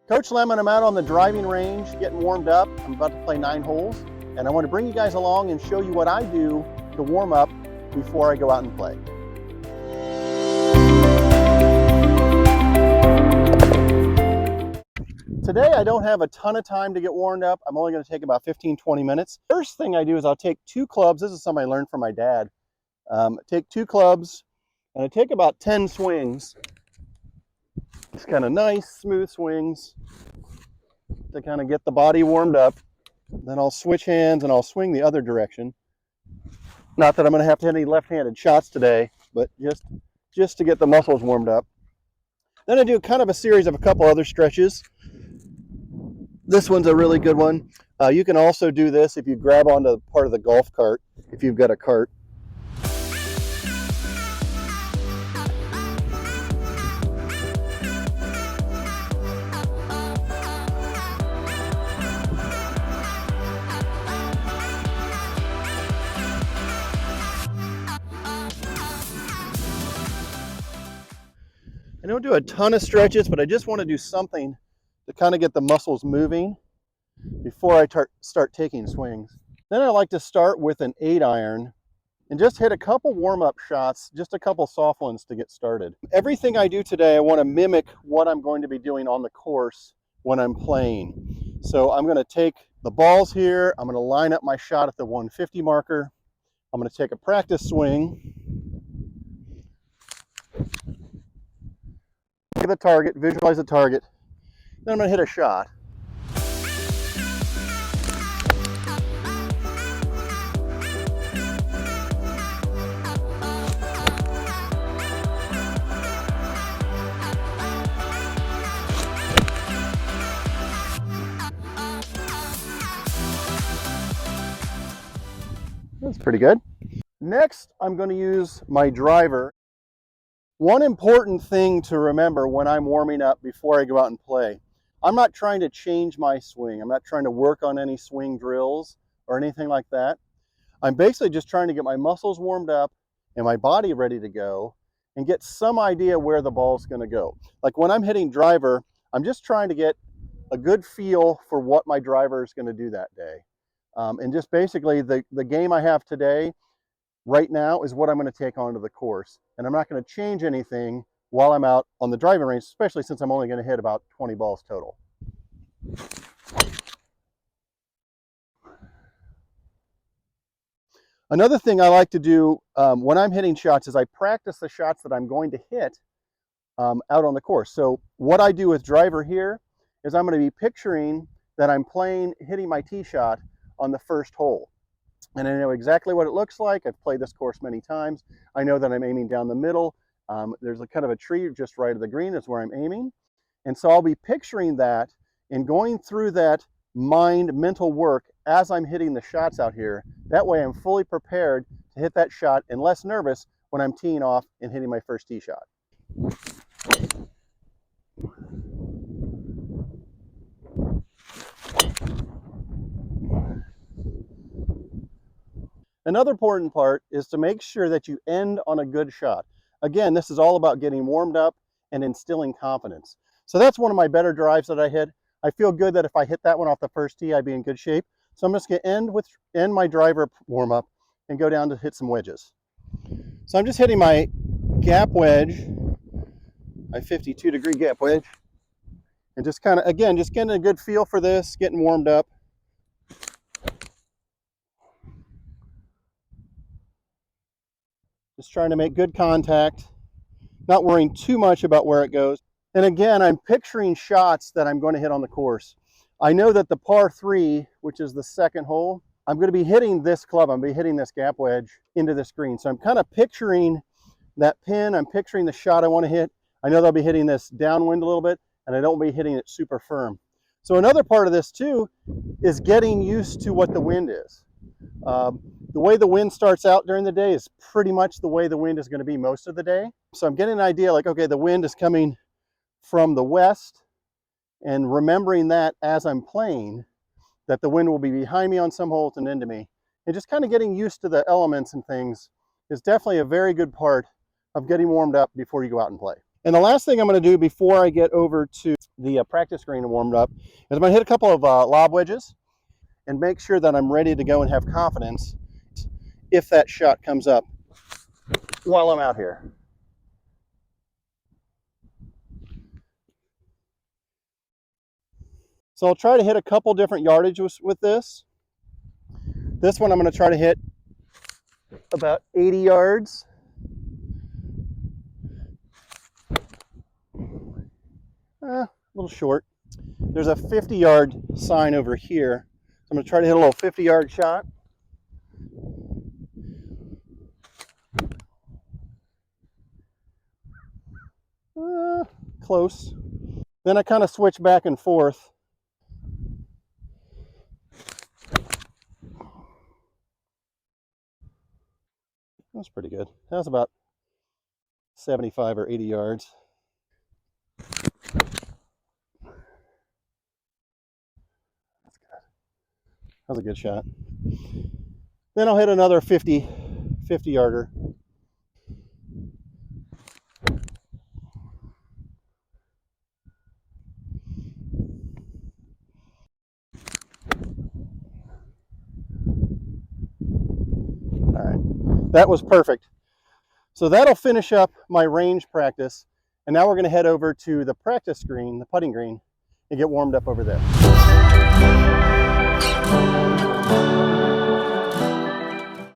Coach Lemmon, I'm out on the driving range getting warmed up. I'm about to play 9 holes, and I want to bring you guys along and show you what I do to warm up before I go out and play. Today I don't have a ton of time to get warmed up. I'm only going to take about 15-20 minutes. First thing I do is I'll take 2 clubs. This is something I learned from my dad. Take 2 clubs and I take about 10 swings. Just kind of nice, smooth swings to kind of get the body warmed up. Then I'll switch hands and I'll swing the other direction. Not that I'm going to have to hit any left-handed shots today, but just to get the muscles warmed up. Then I do kind of a series of a couple other stretches. This one's a really good one. You can also do this if you grab onto part of the golf cart, if you've got a cart. I don't do a ton of stretches, but I just want to do something to kind of get the muscles moving before I start taking swings. Then I like to start with an 8-iron and just hit a couple warm-up shots, just a couple soft ones to get started. Everything I do today, I want to mimic what I'm going to be doing on the course when I'm playing. So I'm going to take the balls here, I'm going to line up my shot at the 150 marker, I'm going to take a practice swing, look at the target, visualize the target, then I'm going to hit a shot. That's pretty good. Next, I'm going to use my driver. One important thing to remember when I'm warming up before I go out and play, I'm not trying to change my swing. I'm not trying to work on any swing drills or anything like that. I'm basically just trying to get my muscles warmed up and my body ready to go and get some idea where the ball's going to go. Like when I'm hitting driver, I'm just trying to get a good feel for what my driver is going to do that day. And just basically the game I have today, right now, is what I'm going to take onto the course. And I'm not going to change anything while I'm out on the driving range, especially since I'm only going to hit about 20 balls total. Another thing I like to do when I'm hitting shots is I practice the shots that I'm going to hit out on the course. So what I do with driver here is I'm going to be picturing that I'm hitting my tee shot on the first hole. And I know exactly what it looks like. I've played this course many times. I know that I'm aiming down the middle. There's a kind of a tree just right of the green is where I'm aiming. And so I'll be picturing that and going through that mental work as I'm hitting the shots out here. That way I'm fully prepared to hit that shot and less nervous when I'm teeing off and hitting my first tee shot. Another important part is to make sure that you end on a good shot. Again, this is all about getting warmed up and instilling confidence. So that's one of my better drives that I hit. I feel good that if I hit that one off the first tee, I'd be in good shape. So I'm just going to end my driver warm up and go down to hit some wedges. So I'm just hitting my gap wedge, my 52-degree gap wedge, and just kind of, again, just getting a good feel for this, getting warmed up. Just trying to make good contact, not worrying too much about where it goes. And again, I'm picturing shots that I'm going to hit on the course. I know that the par 3, which is the second hole, I'm going to be hitting this club. I'm going to be hitting this gap wedge into this green. So I'm kind of picturing that pin. I'm picturing the shot I want to hit. I know that I'll be hitting this downwind a little bit, and I don't be hitting it super firm. So another part of this too is getting used to what the wind is. The way the wind starts out during the day is pretty much the way the wind is going to be most of the day. So I'm getting an idea like, okay, the wind is coming from the west, and remembering that as I'm playing, that the wind will be behind me on some holes and into me. And just kind of getting used to the elements and things is definitely a very good part of getting warmed up before you go out and play. And the last thing I'm going to do before I get over to the practice green and warmed up is I'm going to hit a couple of lob wedges and make sure that I'm ready to go and have confidence if that shot comes up while I'm out here. So I'll try to hit a couple different yardages with this. This one I'm going to try to hit about 80 yards. A little short. There's a 50-yard sign over here. So I'm going to try to hit a little 50-yard shot. Close. Then I kind of switch back and forth. That's pretty good. That was about 75 or 80 yards. That's good. That was a good shot. Then I'll hit another 50-yarder. All right, that was perfect. So that'll finish up my range practice. And now we're going to head over to the practice green, the putting green, and get warmed up over there.